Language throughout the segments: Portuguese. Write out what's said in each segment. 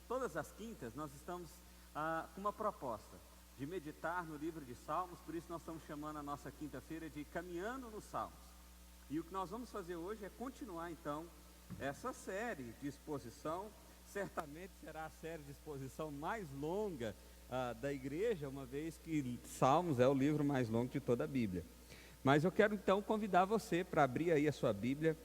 Todas as quintas, nós estamos com uma proposta de meditar no livro de Salmos, por isso nós estamos chamando a nossa quinta-feira de Caminhando nos Salmos. E o que nós vamos fazer hoje é continuar então essa série de exposição. Certamente será a série de exposição mais longa da igreja, uma vez que Salmos é o livro mais longo de toda a Bíblia. Mas eu quero então convidar você para abrir aí a sua Bíblia.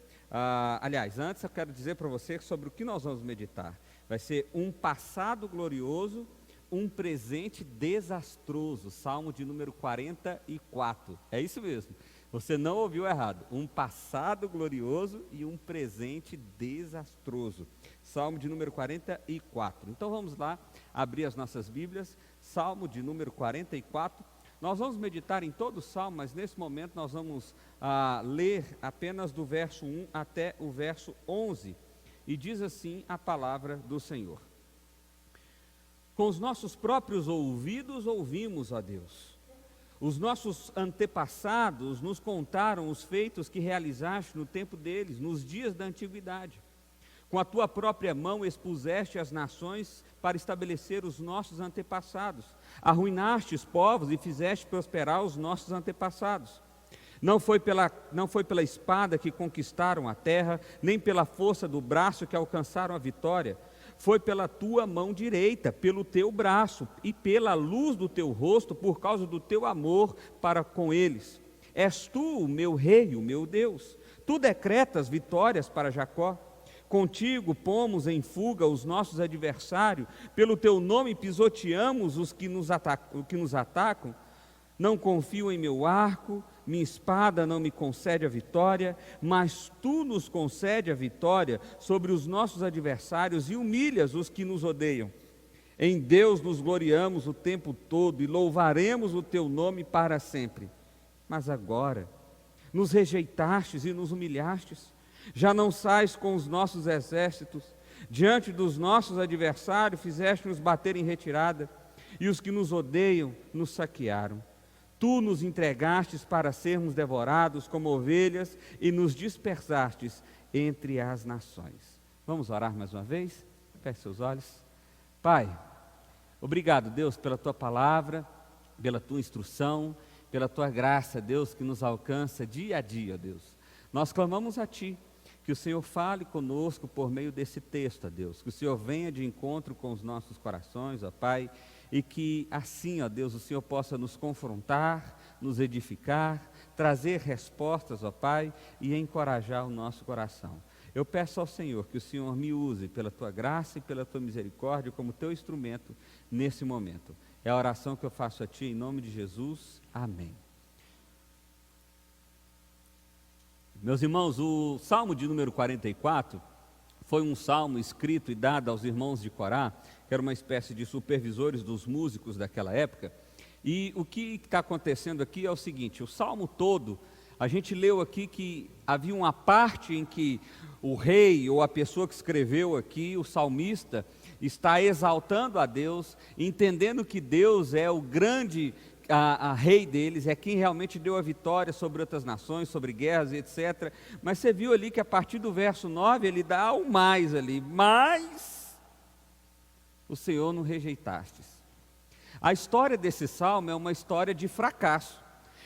Aliás, antes eu quero dizer para você sobre o que nós vamos meditar. Vai ser um passado glorioso, um presente desastroso. Salmo de número 44. É isso mesmo. Você não ouviu errado. Um passado glorioso e um presente desastroso. Salmo de número 44. Então vamos lá abrir as nossas Bíblias. Salmo de número 44. Nós vamos meditar em todo o Salmo, mas nesse momento nós vamos ler apenas do verso 1 até o verso 11. E diz assim a palavra do Senhor: com os nossos próprios ouvidos ouvimos, ó Deus. Os nossos antepassados nos contaram os feitos que realizaste no tempo deles, nos dias da antiguidade. Com a tua própria mão expuseste as nações para estabelecer os nossos antepassados. Arruinaste os povos e fizeste prosperar os nossos antepassados. Não foi pela espada que conquistaram a terra, nem pela força do braço que alcançaram a vitória. Foi pela tua mão direita, pelo teu braço e pela luz do teu rosto, por causa do teu amor para com eles. És tu o meu rei, o meu Deus. Tu decretas vitórias para Jacó. Contigo pomos em fuga os nossos adversários, pelo teu nome pisoteamos os que nos atacam. Não confio em meu arco, minha espada não me concede a vitória, mas tu nos concede a vitória sobre os nossos adversários e humilhas os que nos odeiam. Em Deus nos gloriamos o tempo todo e louvaremos o teu nome para sempre. Mas agora nos rejeitastes e nos humilhastes. Já não sais com os nossos exércitos, diante dos nossos adversários fizeste-nos bater em retirada, e os que nos odeiam nos saquearam. Tu nos entregastes para sermos devorados como ovelhas e nos dispersastes entre as nações. Vamos orar mais uma vez? Feche seus olhos. Pai, obrigado, Deus, pela tua palavra, pela tua instrução, pela tua graça, Deus, que nos alcança dia a dia, Deus. Nós clamamos a Ti, que o Senhor fale conosco por meio desse texto, ó Deus, que o Senhor venha de encontro com os nossos corações, ó Pai, e que assim, ó Deus, o Senhor possa nos confrontar, nos edificar, trazer respostas, ó Pai, e encorajar o nosso coração. Eu peço ao Senhor que o Senhor me use pela Tua graça e pela Tua misericórdia como Teu instrumento nesse momento. É a oração que eu faço a Ti em nome de Jesus. Amém. Meus irmãos, o Salmo de número 44 foi um salmo escrito e dado aos irmãos de Corá, que era uma espécie de supervisores dos músicos daquela época. E o que está acontecendo aqui é o seguinte: o salmo todo, a gente leu aqui que havia uma parte em que o rei ou a pessoa que escreveu aqui, o salmista, está exaltando a Deus, entendendo que Deus é o grande rei deles, é quem realmente deu a vitória sobre outras nações, sobre guerras, etc. Mas você viu ali que a partir do verso 9, ele dá o mais ali, mas o Senhor não rejeitastes. A história desse salmo é uma história de fracasso,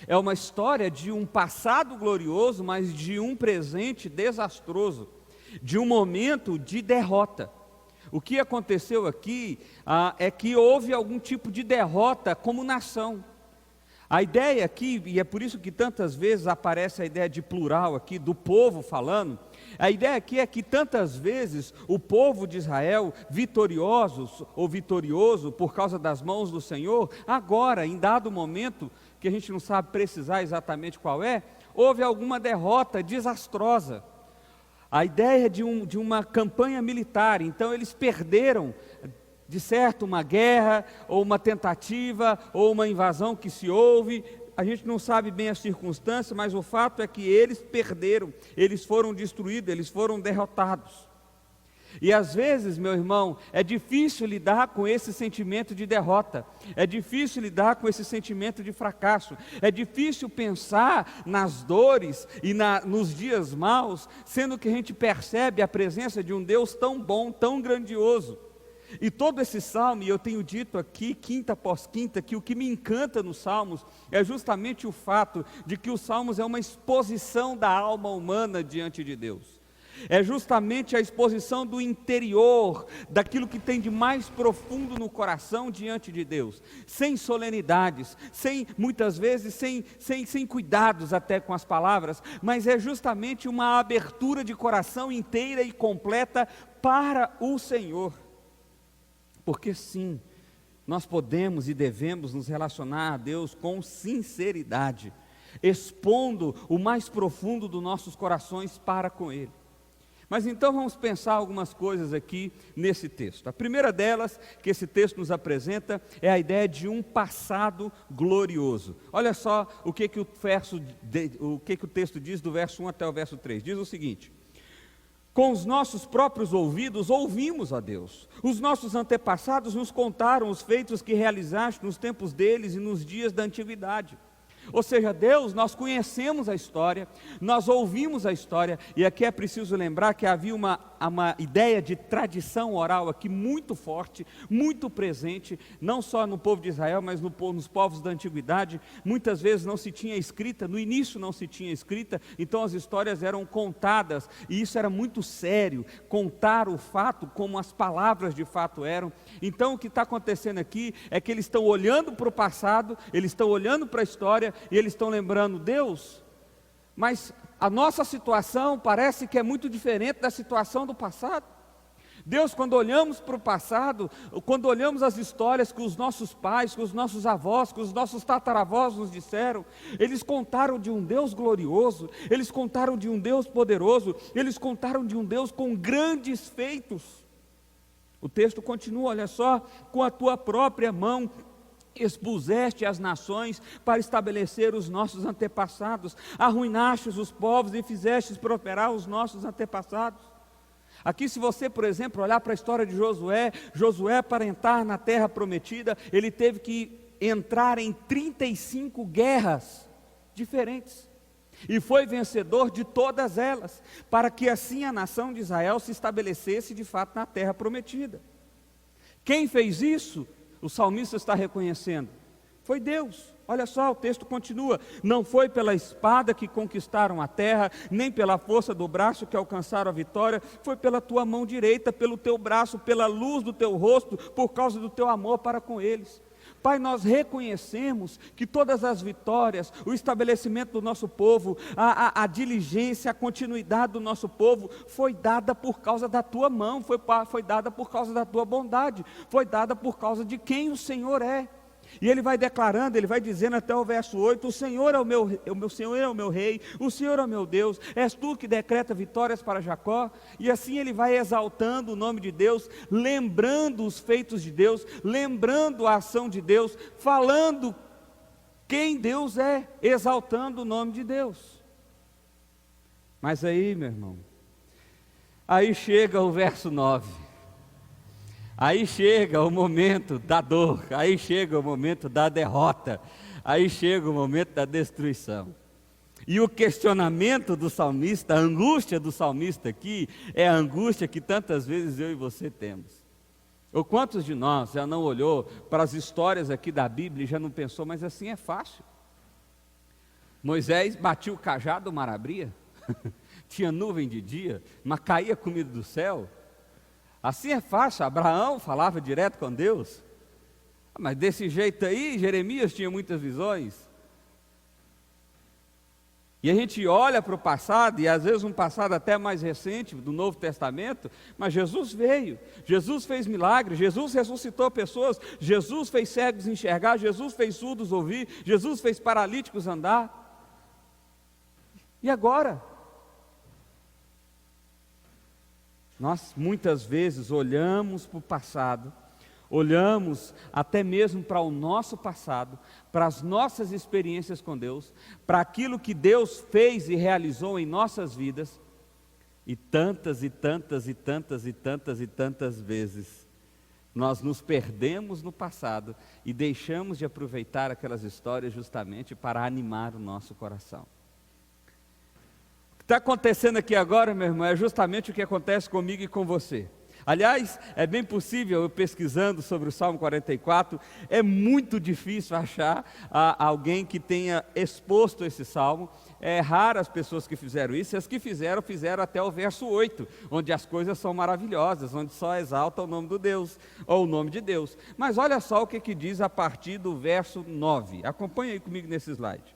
é uma história de um passado glorioso, mas de um presente desastroso, de um momento de derrota. O que aconteceu aqui é que houve algum tipo de derrota como nação. A ideia aqui, e é por isso que tantas vezes aparece a ideia de plural aqui, do povo falando, a ideia aqui é que tantas vezes o povo de Israel, vitorioso por causa das mãos do Senhor, agora, em dado momento, que a gente não sabe precisar exatamente qual é, houve alguma derrota desastrosa. A ideia de uma campanha militar, então eles perderam, de certo, uma guerra, ou uma tentativa, ou uma invasão que se houve. A gente não sabe bem as circunstâncias, mas o fato é que eles perderam, eles foram destruídos, eles foram derrotados. E às vezes, meu irmão, é difícil lidar com esse sentimento de derrota, é difícil lidar com esse sentimento de fracasso, é difícil pensar nas dores e nos dias maus, sendo que a gente percebe a presença de um Deus tão bom, tão grandioso. E todo esse salmo, e eu tenho dito aqui, quinta após quinta, que o que me encanta nos salmos é justamente o fato de que os salmos é uma exposição da alma humana diante de Deus. É justamente a exposição do interior, daquilo que tem de mais profundo no coração diante de Deus, sem solenidades, muitas vezes sem cuidados até com as palavras, mas é justamente uma abertura de coração inteira e completa para o Senhor. Porque sim, nós podemos e devemos nos relacionar a Deus com sinceridade, expondo o mais profundo dos nossos corações para com Ele. Mas então vamos pensar algumas coisas aqui nesse texto. A primeira delas que esse texto nos apresenta é a ideia de um passado glorioso. Olha só o que o texto diz do verso 1 até o verso 3. Diz o seguinte: com os nossos próprios ouvidos ouvimos a Deus. Os nossos antepassados nos contaram os feitos que realizaste nos tempos deles e nos dias da antiguidade. Ou seja, Deus, nós conhecemos a história, nós ouvimos a história, e aqui é preciso lembrar que havia uma ideia de tradição oral aqui muito forte, muito presente, não só no povo de Israel, mas nos povos da antiguidade. Muitas vezes não se tinha escrita, no início não se tinha escrita, então as histórias eram contadas, e isso era muito sério, contar o fato como as palavras de fato eram. Então o que está acontecendo aqui é que eles estão olhando para o passado, eles estão olhando para a história, e eles estão lembrando: Deus, mas a nossa situação parece que é muito diferente da situação do passado. Deus, quando olhamos para o passado, quando olhamos as histórias que os nossos pais, que os nossos avós, que os nossos tataravós nos disseram, eles contaram de um Deus glorioso, eles contaram de um Deus poderoso, eles contaram de um Deus com grandes feitos. O texto continua, olha só: com a tua própria mão expuseste as nações para estabelecer os nossos antepassados, arruinastes os povos e fizestes prosperar os nossos antepassados. Aqui, se você, por exemplo, olhar para a história de Josué, para entrar na terra prometida, ele teve que entrar em 35 guerras diferentes, e foi vencedor de todas elas, para que assim a nação de Israel se estabelecesse de fato na terra prometida. Quem fez isso? O salmista está reconhecendo: foi Deus. Olha só, o texto continua: não foi pela espada que conquistaram a terra, nem pela força do braço que alcançaram a vitória, foi pela tua mão direita, pelo teu braço, pela luz do teu rosto, por causa do teu amor para com eles. Pai, nós reconhecemos que todas as vitórias, o estabelecimento do nosso povo, a diligência, a continuidade do nosso povo, foi dada por causa da tua mão, foi dada por causa da tua bondade, foi dada por causa de quem o Senhor é. E ele vai declarando, ele vai dizendo até o verso 8: o Senhor é o meu Senhor é o meu rei, o Senhor é o meu Deus, és tu que decreta vitórias para Jacó. E assim ele vai exaltando o nome de Deus, lembrando os feitos de Deus, lembrando a ação de Deus, falando quem Deus é, exaltando o nome de Deus. Mas aí, meu irmão, aí chega o verso 9. Aí chega o momento da dor, aí chega o momento da derrota, aí chega o momento da destruição. E o questionamento do salmista, a angústia do salmista aqui, é a angústia que tantas vezes eu e você temos. Ou quantos de nós já não olhou para as histórias aqui da Bíblia e já não pensou: mas assim é fácil. Moisés batia o cajado, o mar abria, tinha nuvem de dia, mas caía comida do céu. Assim é fácil. Abraão falava direto com Deus, mas desse jeito aí, Jeremias tinha muitas visões. E a gente olha para o passado, e às vezes um passado até mais recente, do Novo Testamento, mas Jesus veio, Jesus fez milagres, Jesus ressuscitou pessoas, Jesus fez cegos enxergar, Jesus fez surdos ouvir, Jesus fez paralíticos andar. E agora? Nós muitas vezes olhamos para o passado, olhamos até mesmo para o nosso passado, para as nossas experiências com Deus, para aquilo que Deus fez e realizou em nossas vidas, E tantas e tantas e tantas e tantas e tantas vezes nós nos perdemos no passado e deixamos de aproveitar aquelas histórias justamente para animar o nosso coração. O que está acontecendo aqui agora, meu irmão, é justamente o que acontece comigo e com você. Aliás, é bem possível, eu pesquisando sobre o Salmo 44, é muito difícil achar alguém que tenha exposto esse Salmo. É raro as pessoas que fizeram isso, e as que fizeram até o verso 8, onde as coisas são maravilhosas, onde só exalta o nome do Deus, ou o nome de Deus. Mas olha só o que diz a partir do verso 9, acompanha aí comigo nesse slide.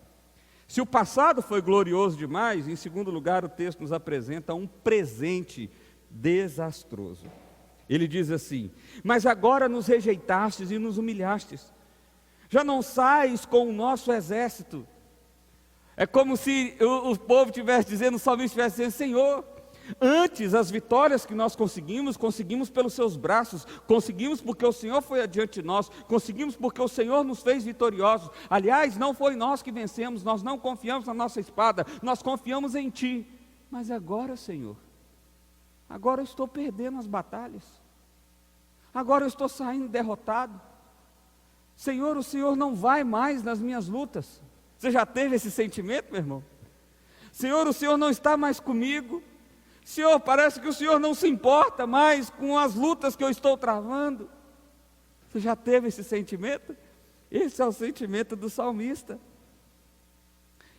Se o passado foi glorioso demais, em segundo lugar o texto nos apresenta um presente desastroso. Ele diz assim: mas agora nos rejeitastes e nos humilhastes, já não sais com o nosso exército. É como se o povo estivesse dizendo, o salmista estivesse dizendo: Senhor, antes as vitórias que nós conseguimos pelos seus braços, conseguimos porque o Senhor foi adiante de nós, conseguimos porque o Senhor nos fez vitoriosos. Aliás, não foi nós que vencemos, nós não confiamos na nossa espada, nós confiamos em Ti. Mas agora, Senhor, agora eu estou perdendo as batalhas, agora eu estou saindo derrotado. Senhor, o Senhor não vai mais nas minhas lutas. Você já teve esse sentimento, meu irmão? Senhor, o Senhor não está mais comigo. Senhor, parece que o Senhor não se importa mais com as lutas que eu estou travando. Você já teve esse sentimento? Esse é o sentimento do salmista.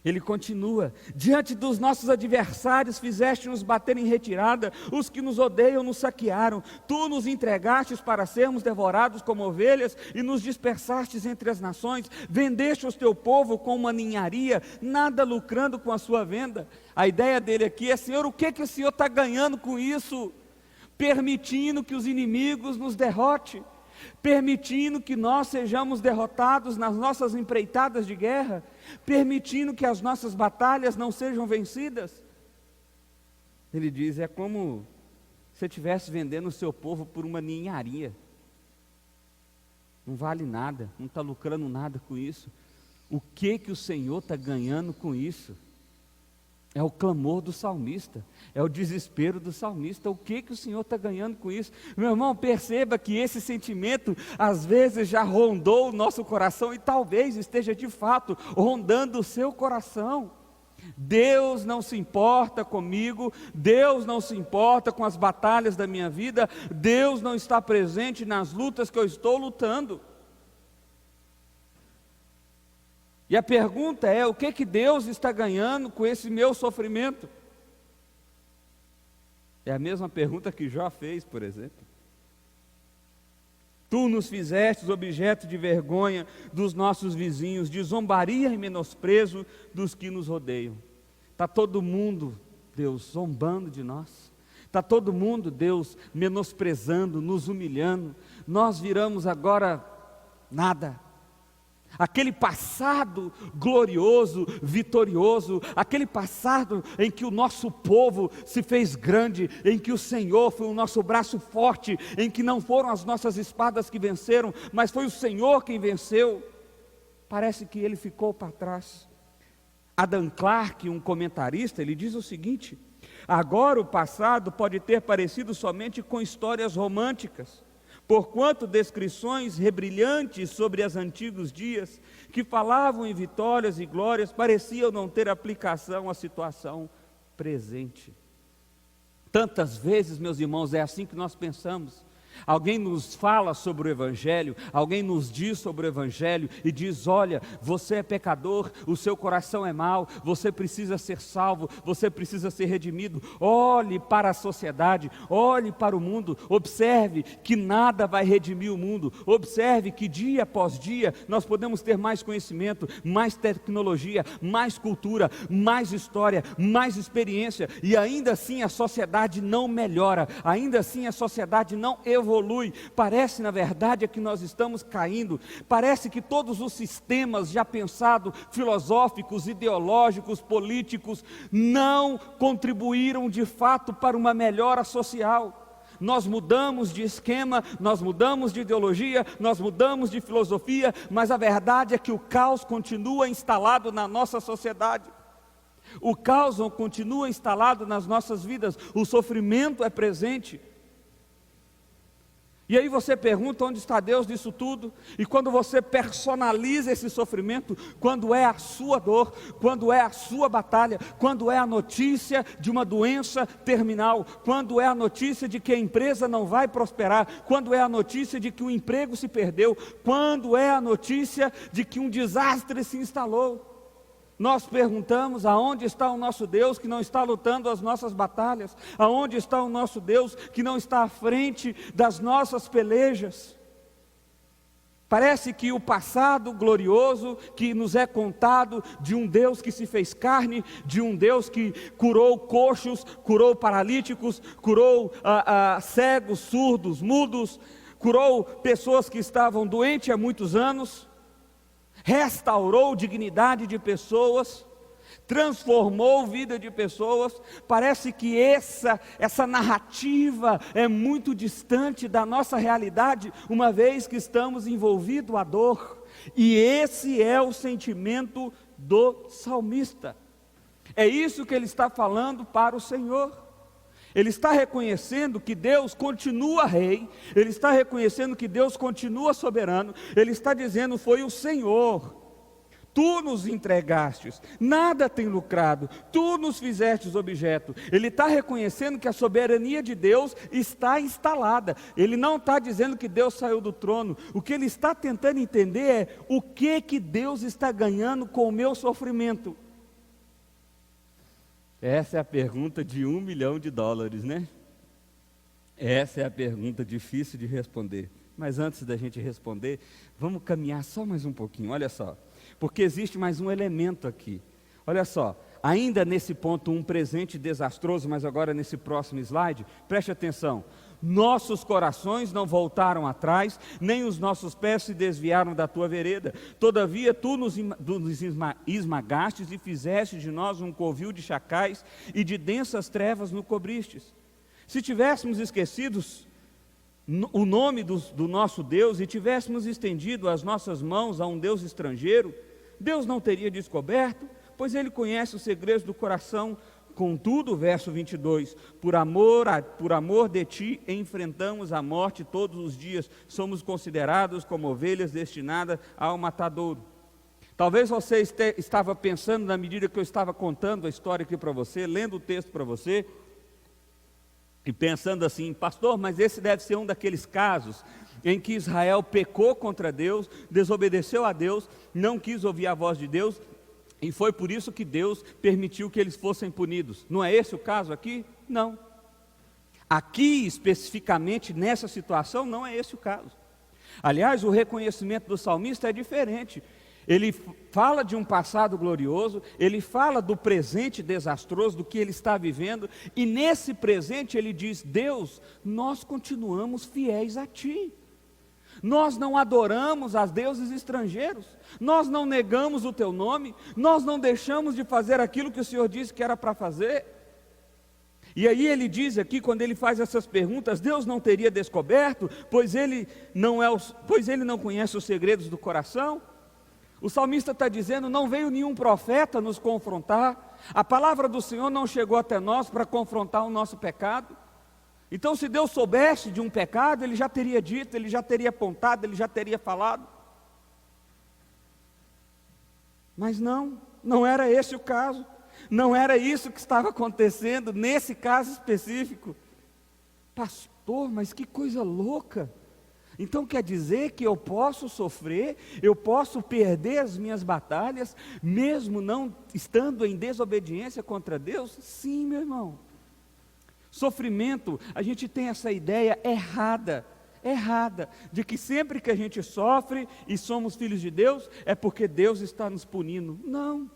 Ele continua: diante dos nossos adversários fizeste-nos bater em retirada, os que nos odeiam nos saquearam, tu nos entregastes para sermos devorados como ovelhas e nos dispersastes entre as nações, vendeste o teu povo com uma ninharia, nada lucrando com a sua venda. A ideia dele aqui é: Senhor, o que o Senhor está ganhando com isso? Permitindo que os inimigos nos derrotem, permitindo que nós sejamos derrotados nas nossas empreitadas de guerra, permitindo que as nossas batalhas não sejam vencidas. Ele diz: é como se estivesse vendendo o seu povo por uma ninharia, não vale nada, não está lucrando nada com isso. O que o Senhor está ganhando com isso? É o clamor do salmista, é o desespero do salmista. O que o Senhor está ganhando com isso? Meu irmão, perceba que esse sentimento às vezes já rondou o nosso coração e talvez esteja de fato rondando o seu coração. Deus não se importa comigo, Deus não se importa com as batalhas da minha vida, Deus não está presente nas lutas que eu estou lutando. E a pergunta é: o que Deus está ganhando com esse meu sofrimento? É a mesma pergunta que Jó fez, por exemplo. Tu nos fizestes objeto de vergonha dos nossos vizinhos, de zombaria e menosprezo dos que nos rodeiam. Está todo mundo, Deus, zombando de nós. Está todo mundo, Deus, menosprezando, nos humilhando. Nós viramos agora nada. Aquele passado glorioso, vitorioso, aquele passado em que o nosso povo se fez grande, em que o Senhor foi o nosso braço forte, em que não foram as nossas espadas que venceram, mas foi o Senhor quem venceu, parece que ele ficou para trás. Adam Clarke, um comentarista, ele diz o seguinte: agora o passado pode ter parecido somente com histórias românticas, porquanto descrições rebrilhantes sobre os antigos dias, que falavam em vitórias e glórias, pareciam não ter aplicação à situação presente. Tantas vezes, meus irmãos, é assim que nós pensamos. Alguém nos fala sobre o Evangelho, alguém nos diz sobre o Evangelho e diz: olha, você é pecador, o seu coração é mau, você precisa ser salvo, você precisa ser redimido. Olhe para a sociedade, olhe para o mundo, observe que nada vai redimir o mundo, observe que dia após dia nós podemos ter mais conhecimento, mais tecnologia, mais cultura, mais história, mais experiência, e ainda assim a sociedade não melhora, ainda assim a sociedade não evolui. Parece, na verdade, é que nós estamos caindo. Parece que todos os sistemas já pensados, filosóficos, ideológicos, políticos, não contribuíram de fato para uma melhora social. Nós mudamos de esquema, nós mudamos de ideologia, nós mudamos de filosofia, mas a verdade é que o caos continua instalado na nossa sociedade. O caos continua instalado nas nossas vidas, o sofrimento é presente. E aí você pergunta onde está Deus nisso tudo? E quando você personaliza esse sofrimento, quando é a sua dor, quando é a sua batalha, quando é a notícia de uma doença terminal, quando é a notícia de que a empresa não vai prosperar, quando é a notícia de que o emprego se perdeu, quando é a notícia de que um desastre se instalou, nós perguntamos: aonde está o nosso Deus que não está lutando as nossas batalhas? Aonde está o nosso Deus que não está à frente das nossas pelejas? Parece que o passado glorioso que nos é contado de um Deus que se fez carne, de um Deus que curou coxos, curou paralíticos, curou cegos, surdos, mudos, curou pessoas que estavam doentes há muitos anos, restaurou dignidade de pessoas, transformou vida de pessoas. Parece que essa narrativa é muito distante da nossa realidade, uma vez que estamos envolvidos à dor. E esse é o sentimento do salmista. É isso que ele está falando para o Senhor. Ele está reconhecendo que Deus continua rei, ele está reconhecendo que Deus continua soberano, ele está dizendo: foi o Senhor, tu nos entregastes, nada tem lucrado, tu nos fizestes objeto. Ele está reconhecendo que a soberania de Deus está instalada, ele não está dizendo que Deus saiu do trono. O que ele está tentando entender é: o que Deus está ganhando com o meu sofrimento? Essa é a pergunta de $1 milhão, né? Essa é a pergunta difícil de responder. Mas antes da gente responder, vamos caminhar só mais um pouquinho, olha só. Porque existe mais um elemento aqui. Olha só, ainda nesse ponto, um presente desastroso, mas agora nesse próximo slide, preste atenção. Nossos corações não voltaram atrás, nem os nossos pés se desviaram da tua vereda. Todavia tu nos esmagastes e fizeste de nós um covil de chacais, e de densas trevas nos cobristes. Se tivéssemos esquecidos o nome do nosso Deus e tivéssemos estendido as nossas mãos a um Deus estrangeiro, Deus não teria descoberto, pois Ele conhece os segredos do coração. Contudo, verso 22, por amor de ti enfrentamos a morte todos os dias, somos considerados como ovelhas destinadas ao matadouro. Talvez você estava pensando, na medida que eu estava contando a história aqui para você, lendo o texto para você, e pensando assim: pastor, mas esse deve ser um daqueles casos em que Israel pecou contra Deus, desobedeceu a Deus, não quis ouvir a voz de Deus, e foi por isso que Deus permitiu que eles fossem punidos. Não é esse o caso aqui? Não. Aqui, especificamente nessa situação, não é esse o caso. Aliás, o reconhecimento do salmista é diferente. Ele fala de um passado glorioso, ele fala do presente desastroso, do que ele está vivendo, e nesse presente ele diz: Deus, nós continuamos fiéis a ti. Nós não adoramos a deuses estrangeiros, nós não negamos o teu nome, nós não deixamos de fazer aquilo que o Senhor disse que era para fazer. E aí ele diz aqui, quando ele faz essas perguntas: Deus não teria descoberto, pois ele não conhece os segredos do coração. O salmista está dizendo: não veio nenhum profeta nos confrontar, a palavra do Senhor não chegou até nós para confrontar o nosso pecado. Então, se Deus soubesse de um pecado, Ele já teria dito, Ele já teria apontado, Ele já teria falado. Mas não era esse o caso, não era isso que estava acontecendo nesse caso específico. Pastor, mas que coisa louca! Então quer dizer que eu posso sofrer, eu posso perder as minhas batalhas, mesmo não estando em desobediência contra Deus? Sim, meu irmão. Sofrimento, a gente tem essa ideia errada, de que sempre que a gente sofre e somos filhos de Deus, é porque Deus está nos punindo. Não.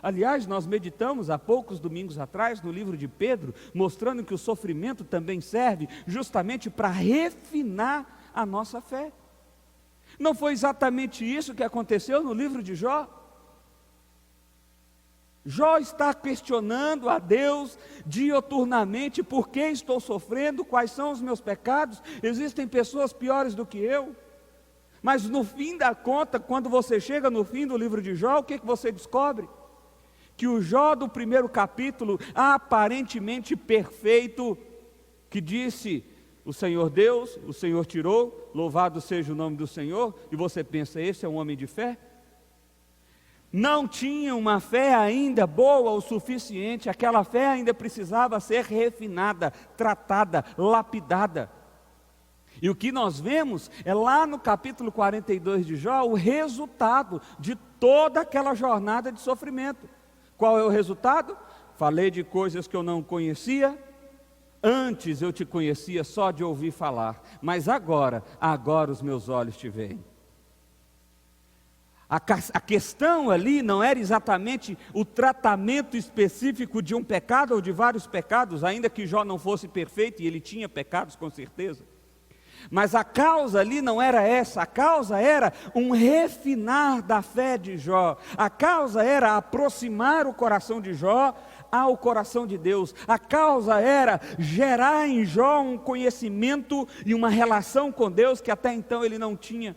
Aliás, nós meditamos há poucos domingos atrás no livro de Pedro, mostrando que o sofrimento também serve justamente para refinar a nossa fé. Não foi exatamente isso que aconteceu no livro de Jó? Jó está questionando a Deus dioturnamente: por que estou sofrendo, quais são os meus pecados, existem pessoas piores do que eu. Mas no fim da conta, quando você chega no fim do livro de Jó, o que você descobre? que o Jó do primeiro capítulo, aparentemente perfeito, que disse: o Senhor Deus, o Senhor tirou, louvado seja o nome do Senhor, e você pensa, esse é um homem de fé? Não tinha uma fé ainda boa o suficiente, aquela fé ainda precisava ser refinada, tratada, lapidada. E o que nós vemos é lá no capítulo 42 de Jó, o resultado de toda aquela jornada de sofrimento. Qual é o resultado? Falei de coisas que eu não conhecia, antes eu te conhecia só de ouvir falar, mas agora os meus olhos te veem. A questão ali não era exatamente o tratamento específico de um pecado ou de vários pecados, ainda que Jó não fosse perfeito e ele tinha pecados com certeza. Mas a causa ali não era essa, a causa era um refinar da fé de Jó, a causa era aproximar o coração de Jó ao coração de Deus, a causa era gerar em Jó um conhecimento e uma relação com Deus que até então ele não tinha.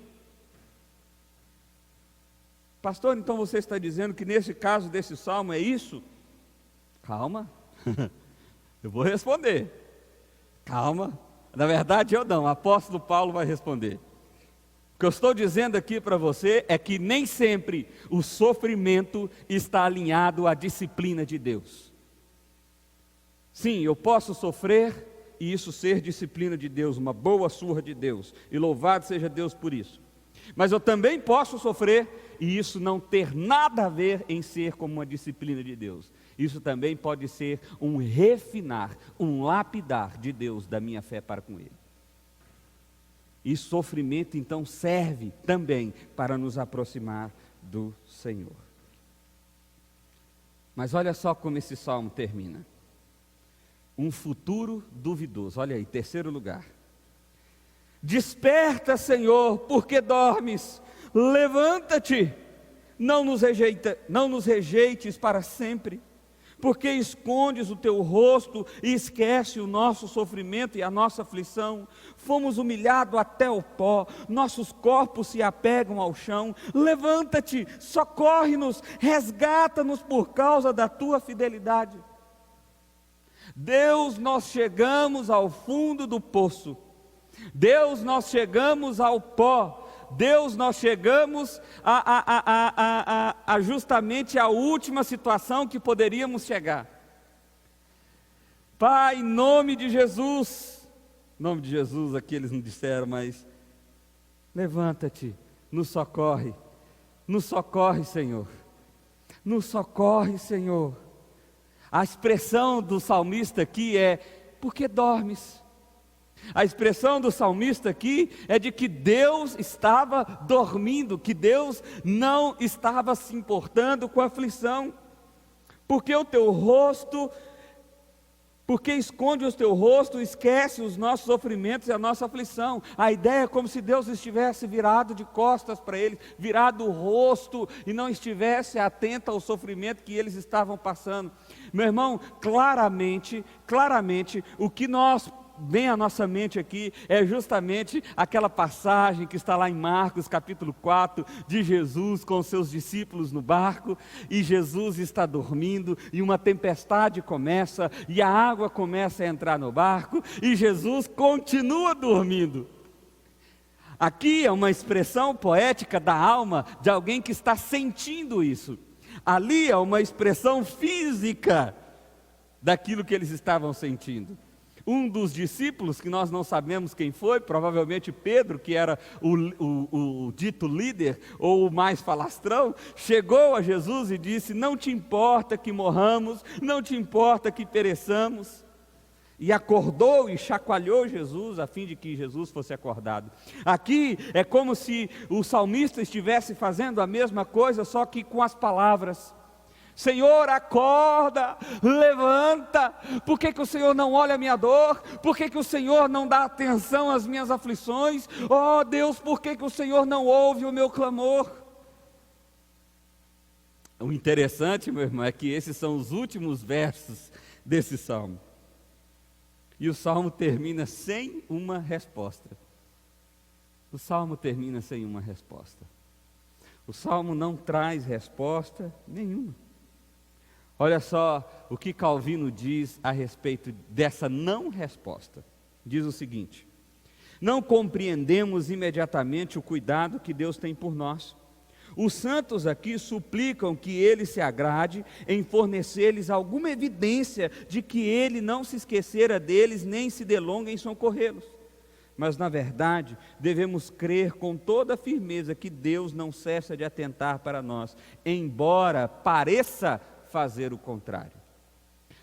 Pastor, então você está dizendo que nesse caso desse salmo é isso? Calma, eu vou responder, calma. Na verdade eu não, o apóstolo Paulo vai responder. O que eu estou dizendo aqui para você é que nem sempre o sofrimento está alinhado à disciplina de Deus. Sim, eu posso sofrer e isso ser disciplina de Deus, uma boa surra de Deus, e louvado seja Deus por isso. Mas eu também posso sofrer e isso não ter nada a ver em ser como uma disciplina de Deus. Isso também pode ser um refinar, um lapidar de Deus da minha fé para com Ele. E sofrimento então serve também para nos aproximar do Senhor. Mas olha só como esse salmo termina. Um futuro duvidoso. Olha aí, terceiro lugar. Desperta, Senhor, porque dormes. Levanta-te, não nos rejeites para sempre. Porque escondes o teu rosto e esquece o nosso sofrimento e a nossa aflição. Fomos humilhados até o pó, nossos corpos se apegam ao chão. Levanta-te, socorre-nos, resgata-nos por causa da tua fidelidade. Deus, nós chegamos ao fundo do poço. Deus, nós chegamos ao pó. Deus, nós chegamos a justamente a última situação que poderíamos chegar. Pai, em nome de Jesus, aqui eles não disseram, mas levanta-te, nos socorre, Senhor, nos socorre, Senhor. A expressão do salmista aqui é, porque dormes? A expressão do salmista aqui é de que Deus estava dormindo, que Deus não estava se importando com a aflição, porque esconde o teu rosto, esquece os nossos sofrimentos e a nossa aflição. A ideia é como se Deus estivesse virado de costas para eles, virado o rosto e não estivesse atento ao sofrimento que eles estavam passando. Meu irmão, claramente, o que vem à nossa mente aqui é justamente aquela passagem que está lá em Marcos capítulo 4, de Jesus com seus discípulos no barco, e Jesus está dormindo, e uma tempestade começa, e a água começa a entrar no barco, e Jesus continua dormindo. Aqui é uma expressão poética da alma de alguém que está sentindo isso. Ali é uma expressão física daquilo que eles estavam sentindo. Um dos discípulos, que nós não sabemos quem foi, provavelmente Pedro, que era o dito líder, ou o mais falastrão, chegou a Jesus e disse: não te importa que morramos, não te importa que pereçamos. E acordou e chacoalhou Jesus, a fim de que Jesus fosse acordado. Aqui é como se o salmista estivesse fazendo a mesma coisa, só que com as palavras: Senhor, acorda, levanta. Por que o Senhor não olha a minha dor? Por que o Senhor não dá atenção às minhas aflições? Oh Deus, por que o Senhor não ouve o meu clamor? O interessante, meu irmão, é que esses são os últimos versos desse salmo. E o salmo termina sem uma resposta. O salmo termina sem uma resposta. O salmo não traz resposta nenhuma. Olha só o que Calvino diz a respeito dessa não resposta. Diz o seguinte: não compreendemos imediatamente o cuidado que Deus tem por nós. Os santos aqui suplicam que Ele se agrade em fornecer-lhes alguma evidência de que Ele não se esquecera deles, nem se delonga em socorrê-los. Mas, na verdade, devemos crer com toda firmeza que Deus não cessa de atentar para nós, embora pareça fazer o contrário.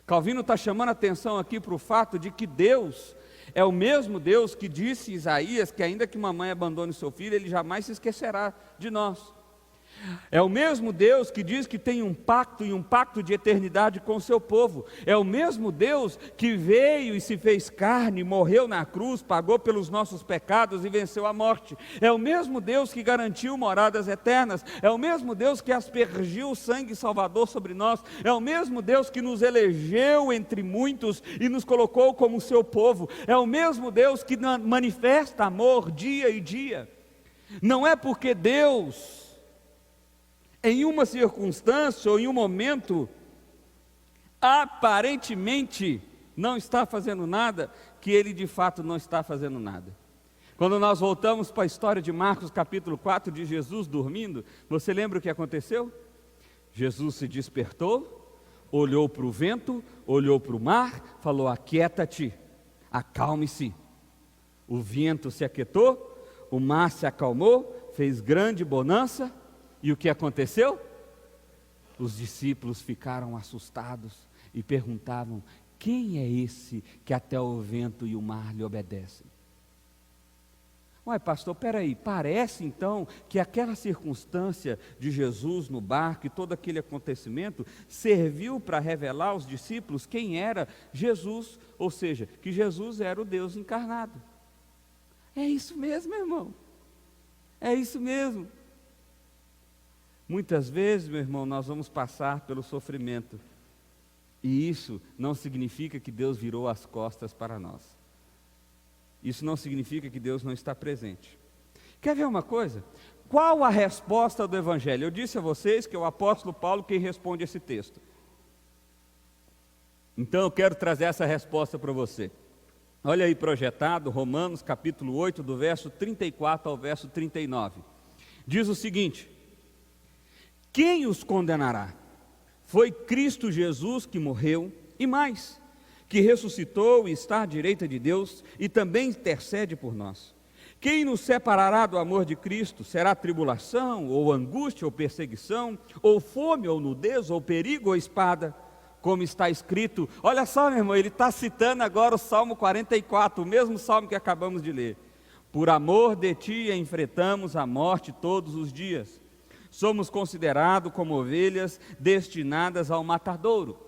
Calvino está chamando a atenção aqui para o fato de que Deus é o mesmo Deus que disse a Isaías que ainda que uma mãe abandone seu filho, Ele jamais se esquecerá de nós. É o mesmo Deus que diz que tem um pacto e um pacto de eternidade com o seu povo. É o mesmo Deus que veio e se fez carne, morreu na cruz, pagou pelos nossos pecados e venceu a morte. É o mesmo Deus que garantiu moradas eternas. É o mesmo Deus que aspergiu o sangue salvador sobre nós. É o mesmo Deus que nos elegeu entre muitos e nos colocou como seu povo. É o mesmo Deus que manifesta amor dia e dia. Não é porque Deus, em uma circunstância ou em um momento, aparentemente não está fazendo nada, que Ele de fato não está fazendo nada. Quando nós voltamos para a história de Marcos capítulo 4, de Jesus dormindo, você lembra o que aconteceu? Jesus se despertou, olhou para o vento, olhou para o mar, falou: aquieta-te, acalme-se. O vento se aquietou, o mar se acalmou, fez grande bonança. E o que aconteceu? Os discípulos ficaram assustados e perguntavam: quem é esse que até o vento e o mar lhe obedecem? Ué, pastor, peraí, parece então que aquela circunstância de Jesus no barco e todo aquele acontecimento serviu para revelar aos discípulos quem era Jesus, ou seja, que Jesus era o Deus encarnado. É isso mesmo, irmão, é isso mesmo. Muitas vezes, meu irmão, nós vamos passar pelo sofrimento, e isso não significa que Deus virou as costas para nós. Isso não significa que Deus não está presente. Quer ver uma coisa? Qual a resposta do Evangelho? Eu disse a vocês que é o apóstolo Paulo quem responde esse texto. Então eu quero trazer essa resposta para você. Olha aí projetado, Romanos capítulo 8, do verso 34 ao verso 39. Diz o seguinte: quem os condenará? Foi Cristo Jesus que morreu, e mais, que ressuscitou e está à direita de Deus, e também intercede por nós. Quem nos separará do amor de Cristo? Será tribulação, ou angústia, ou perseguição, ou fome, ou nudez, ou perigo, ou espada? Como está escrito, olha só, meu irmão, ele está citando agora o Salmo 44, o mesmo salmo que acabamos de ler. Por amor de ti enfrentamos a morte todos os dias. Somos considerados como ovelhas destinadas ao matadouro.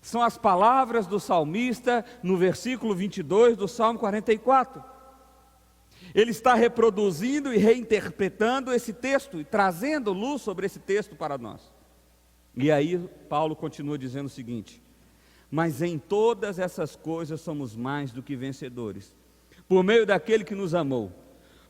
São as palavras do salmista no versículo 22 do Salmo 44. Ele está reproduzindo e reinterpretando esse texto e trazendo luz sobre esse texto para nós. E aí Paulo continua dizendo o seguinte: mas em todas essas coisas somos mais do que vencedores, por meio daquele que nos amou.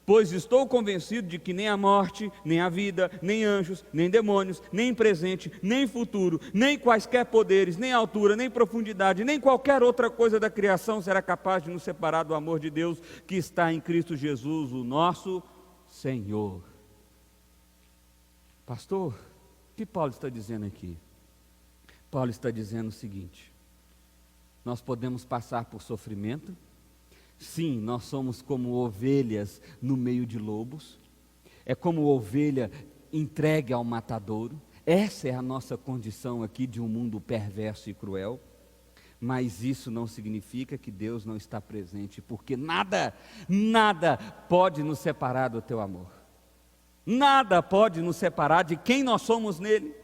Pois estou convencido de que nem a morte, nem a vida, nem anjos, nem demônios, nem presente, nem futuro, nem quaisquer poderes, nem altura, nem profundidade, nem qualquer outra coisa da criação será capaz de nos separar do amor de Deus que está em Cristo Jesus, o nosso Senhor. Pastor, o que Paulo está dizendo aqui? Paulo está dizendo o seguinte: nós podemos passar por sofrimento. Sim, nós somos como ovelhas no meio de lobos. É como ovelha entregue ao matadouro. Essa é a nossa condição aqui de um mundo perverso e cruel. Mas isso não significa que Deus não está presente, porque nada pode nos separar do teu amor. Nada pode nos separar de quem nós somos nele.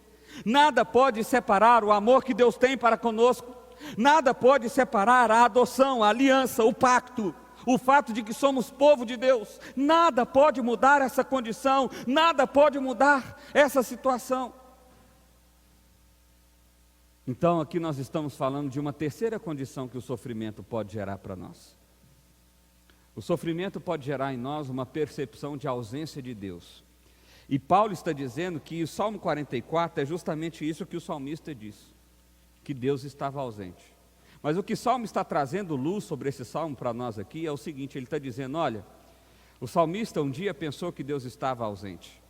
Nada pode separar o amor que Deus tem para conosco. Nada pode separar a adoção, a aliança, o pacto, o fato de que somos povo de Deus. Nada pode mudar essa condição, nada pode mudar essa situação. Então aqui nós estamos falando de uma terceira condição que o sofrimento pode gerar para nós. O sofrimento pode gerar em nós uma percepção de ausência de Deus. E Paulo está dizendo que o Salmo 44 é justamente isso que o salmista diz, que Deus estava ausente. Mas o que o Salmo está trazendo luz sobre esse Salmo para nós aqui é o seguinte, ele está dizendo, olha, o salmista um dia pensou que Deus estava ausente,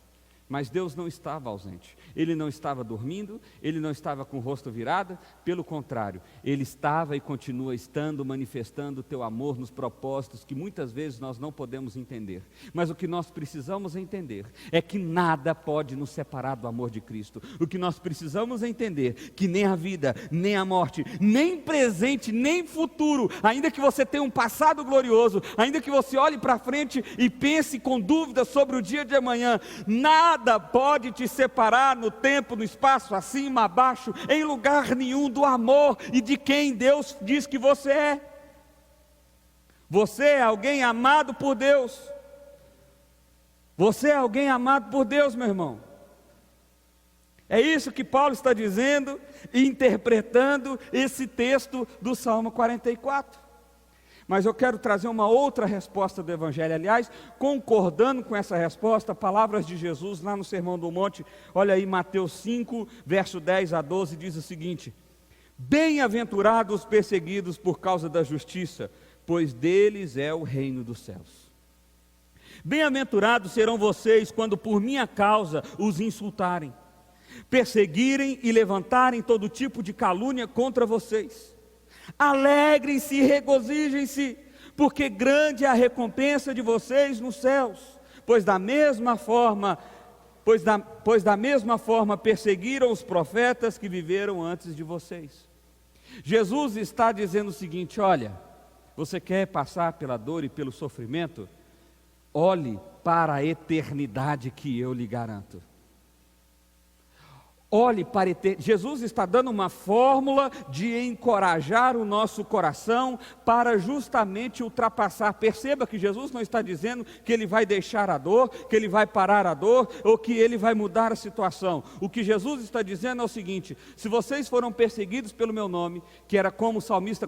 mas Deus não estava ausente, Ele não estava dormindo, Ele não estava com o rosto virado, pelo contrário, Ele estava e continua estando, manifestando o teu amor nos propósitos que muitas vezes nós não podemos entender, mas o que nós precisamos entender é que nada pode nos separar do amor de Cristo. O que nós precisamos entender, que nem a vida, nem a morte, nem presente, nem futuro, ainda que você tenha um passado glorioso, ainda que você olhe para frente e pense com dúvidas sobre o dia de amanhã, nada pode te separar no tempo, no espaço, acima, abaixo, em lugar nenhum do amor e de quem Deus diz que você é. Você é alguém amado por Deus. Você é alguém amado por Deus, meu irmão. É isso que Paulo está dizendo, interpretando esse texto do Salmo 44. Mas eu quero trazer uma outra resposta do Evangelho, aliás, concordando com essa resposta, palavras de Jesus lá no Sermão do Monte. Olha aí, Mateus 5, verso 10 a 12, diz o seguinte: bem-aventurados os perseguidos por causa da justiça, pois deles é o reino dos céus. Bem-aventurados serão vocês quando por minha causa os insultarem, perseguirem e levantarem todo tipo de calúnia contra vocês. Alegrem-se e regozijem-se, porque grande é a recompensa de vocês nos céus, pois da mesma forma perseguiram os profetas que viveram antes de vocês. Jesus está dizendo o seguinte: olha, você quer passar pela dor e pelo sofrimento? Olhe para a eternidade que eu lhe garanto. Olhe para Jesus está dando uma fórmula de encorajar o nosso coração para justamente ultrapassar. Perceba que Jesus não está dizendo que Ele vai deixar a dor, que Ele vai parar a dor, ou que Ele vai mudar a situação. O que Jesus está dizendo é o seguinte: se vocês foram perseguidos pelo meu nome, que era como o salmista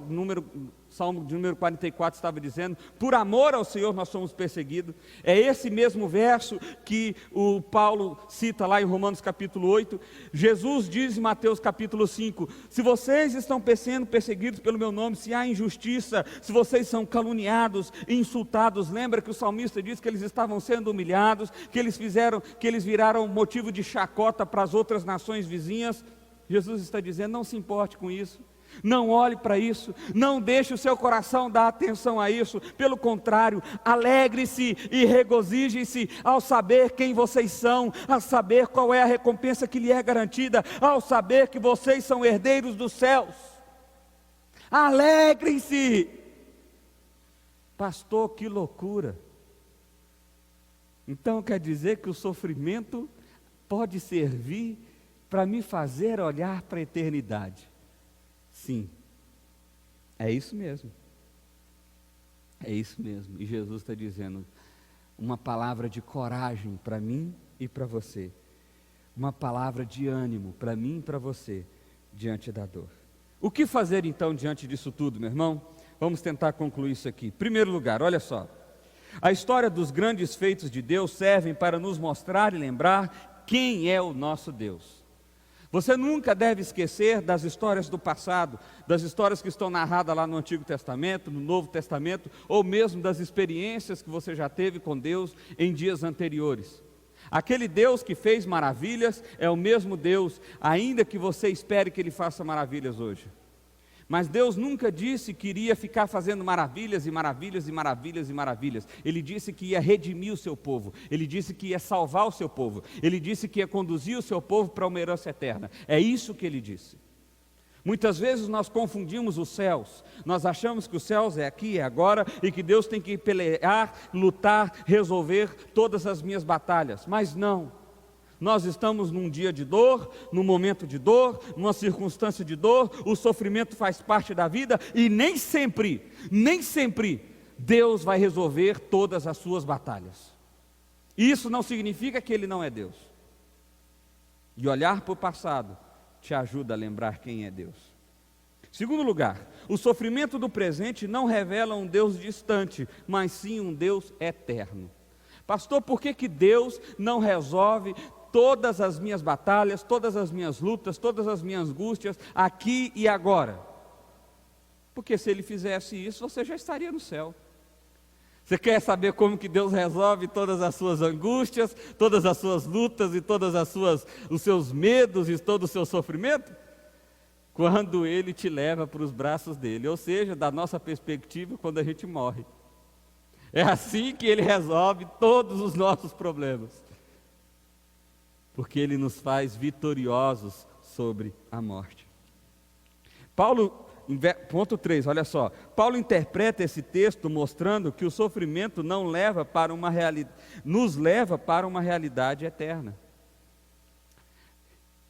Salmo de número 44 estava dizendo, por amor ao Senhor nós somos perseguidos. É esse mesmo verso que o Paulo cita lá em Romanos capítulo 8. Jesus diz em Mateus capítulo 5, se vocês estão sendo perseguidos pelo meu nome, se há injustiça, se vocês são caluniados, insultados, lembra que o salmista diz que eles estavam sendo humilhados, que eles viraram motivo de chacota para as outras nações vizinhas. Jesus está dizendo, não se importe com isso. Não olhe para isso, não deixe o seu coração dar atenção a isso, pelo contrário, alegre-se e regozije-se ao saber quem vocês são, ao saber qual é a recompensa que lhe é garantida, ao saber que vocês são herdeiros dos céus. Alegrem-se! Pastor, que loucura! Então quer dizer que o sofrimento pode servir para me fazer olhar para a eternidade? Sim, é isso mesmo, é isso mesmo. E Jesus está dizendo uma palavra de coragem para mim e para você, uma palavra de ânimo para mim e para você, diante da dor. O que fazer então diante disso tudo, meu irmão? Vamos tentar concluir isso aqui. Em primeiro lugar, olha só, a história dos grandes feitos de Deus servem para nos mostrar e lembrar quem é o nosso Deus. Você nunca deve esquecer das histórias do passado, das histórias que estão narradas lá no Antigo Testamento, no Novo Testamento, ou mesmo das experiências que você já teve com Deus em dias anteriores. Aquele Deus que fez maravilhas é o mesmo Deus, ainda que você espere que Ele faça maravilhas hoje. Mas Deus nunca disse que iria ficar fazendo maravilhas e maravilhas e maravilhas e maravilhas. Ele disse que ia redimir o seu povo. Ele disse que ia salvar o seu povo. Ele disse que ia conduzir o seu povo para uma herança eterna. É isso que Ele disse. Muitas vezes nós confundimos os céus. Nós achamos que os céus é aqui, é agora, e que Deus tem que pelear, lutar, resolver todas as minhas batalhas. Mas não. Nós estamos num dia de dor, num momento de dor, numa circunstância de dor, o sofrimento faz parte da vida e nem sempre Deus vai resolver todas as suas batalhas. Isso não significa que Ele não é Deus. E olhar para o passado te ajuda a lembrar quem é Deus. Segundo lugar, o sofrimento do presente não revela um Deus distante, mas sim um Deus eterno. Pastor, por que Deus não resolve todas as minhas batalhas, todas as minhas lutas, todas as minhas angústias, aqui e agora? Porque se Ele fizesse isso, você já estaria no céu. Você quer saber como que Deus resolve todas as suas angústias, todas as suas lutas e os seus medos e todo o seu sofrimento? Quando Ele te leva para os braços dele, ou seja, da nossa perspectiva, quando a gente morre. É assim que Ele resolve todos os nossos problemas. Porque Ele nos faz vitoriosos sobre a morte. Ponto 3, olha só. Paulo interpreta esse texto mostrando que o sofrimento nos leva para uma realidade eterna.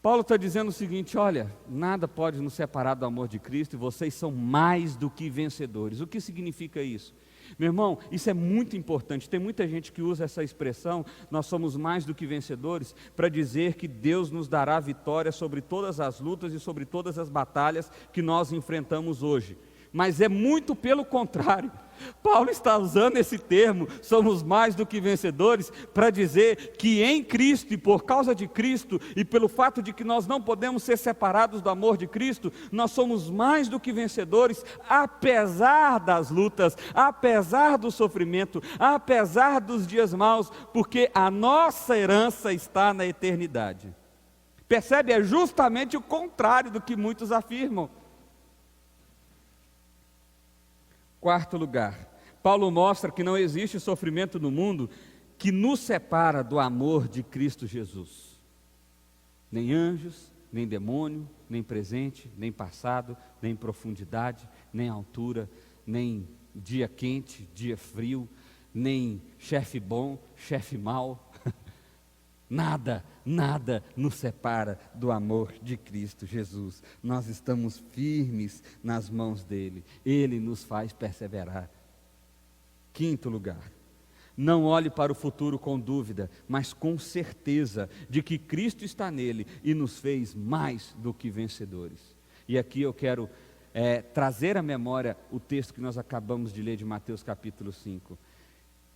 Paulo está dizendo o seguinte: olha, nada pode nos separar do amor de Cristo e vocês são mais do que vencedores. O que significa isso? Meu irmão, isso é muito importante. Tem muita gente que usa essa expressão, nós somos mais do que vencedores, para dizer que Deus nos dará vitória sobre todas as lutas e sobre todas as batalhas que nós enfrentamos hoje. Mas é muito pelo contrário. Paulo está usando esse termo, somos mais do que vencedores, para dizer que em Cristo e por causa de Cristo e pelo fato de que nós não podemos ser separados do amor de Cristo, nós somos mais do que vencedores, apesar das lutas, apesar do sofrimento, apesar dos dias maus, porque a nossa herança está na eternidade. Percebe? É justamente o contrário do que muitos afirmam. Quarto lugar, Paulo mostra que não existe sofrimento no mundo que nos separa do amor de Cristo Jesus. Nem anjos, nem demônio, nem presente, nem passado, nem profundidade, nem altura, nem dia quente, dia frio, nem chefe bom, chefe mau. Nada nos separa do amor de Cristo Jesus. Nós estamos firmes nas mãos dEle. Ele nos faz perseverar. Quinto lugar, não olhe para o futuro com dúvida, mas com certeza de que Cristo está nele e nos fez mais do que vencedores. E aqui eu quero trazer à memória o texto que nós acabamos de ler de Mateus capítulo 5.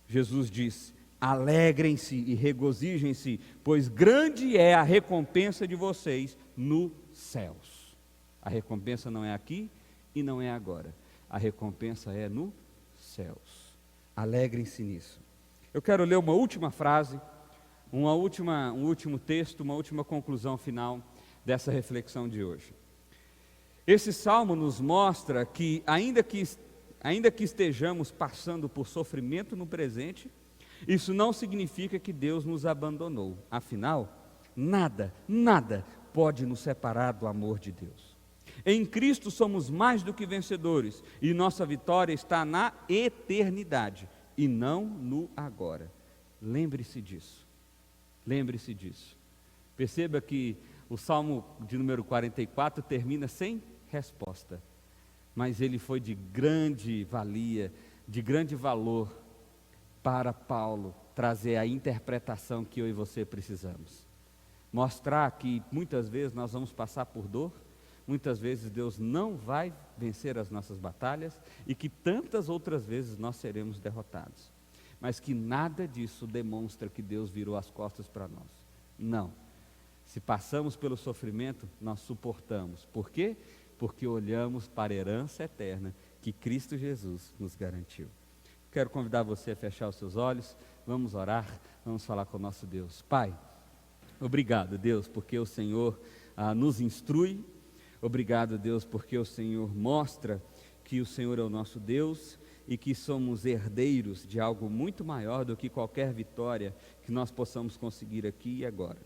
Jesus diz: alegrem-se e regozijem-se, pois grande é a recompensa de vocês nos céus. A recompensa não é aqui e não é agora. A recompensa é nos céus. Alegrem-se nisso. Eu quero ler uma última frase, um último texto, uma última conclusão final dessa reflexão de hoje. Esse salmo nos mostra que, ainda que estejamos passando por sofrimento no presente, isso não significa que Deus nos abandonou. Afinal, nada pode nos separar do amor de Deus. Em Cristo somos mais do que vencedores e nossa vitória está na eternidade e não no agora. Lembre-se disso. Lembre-se disso. Perceba que o Salmo de número 44 termina sem resposta, mas ele foi de grande valia, de grande valor para Paulo trazer a interpretação que eu e você precisamos. Mostrar que muitas vezes nós vamos passar por dor, muitas vezes Deus não vai vencer as nossas batalhas e que tantas outras vezes nós seremos derrotados. Mas que nada disso demonstra que Deus virou as costas para nós. Não. Se passamos pelo sofrimento, nós suportamos. Por quê? Porque olhamos para a herança eterna que Cristo Jesus nos garantiu. Quero convidar você a fechar os seus olhos, vamos orar, vamos falar com o nosso Deus. Pai, obrigado, Deus, porque o Senhor nos instrui, obrigado, Deus, porque o Senhor mostra que o Senhor é o nosso Deus e que somos herdeiros de algo muito maior do que qualquer vitória que nós possamos conseguir aqui e agora.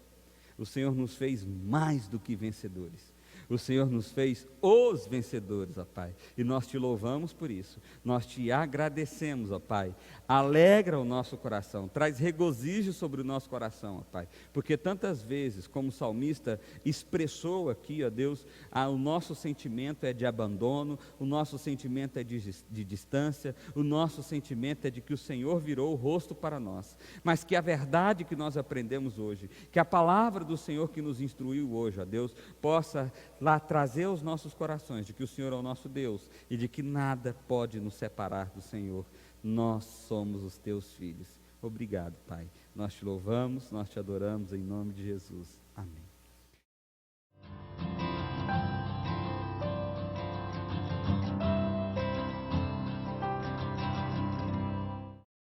O Senhor nos fez mais do que vencedores. O Senhor nos fez os vencedores, ó Pai, e nós te louvamos por isso, nós te agradecemos, ó Pai, alegra o nosso coração, traz regozijo sobre o nosso coração, ó Pai, porque tantas vezes, como o salmista expressou aqui, ó Deus, o nosso sentimento é de abandono, o nosso sentimento é de distância, o nosso sentimento é de que o Senhor virou o rosto para nós, mas que a verdade que nós aprendemos hoje, que a palavra do Senhor que nos instruiu hoje, ó Deus, possa lá trazer aos nossos corações de que o Senhor é o nosso Deus e de que nada pode nos separar do Senhor. Nós somos os teus filhos. Obrigado, Pai. Nós te louvamos, nós te adoramos em nome de Jesus. Amém.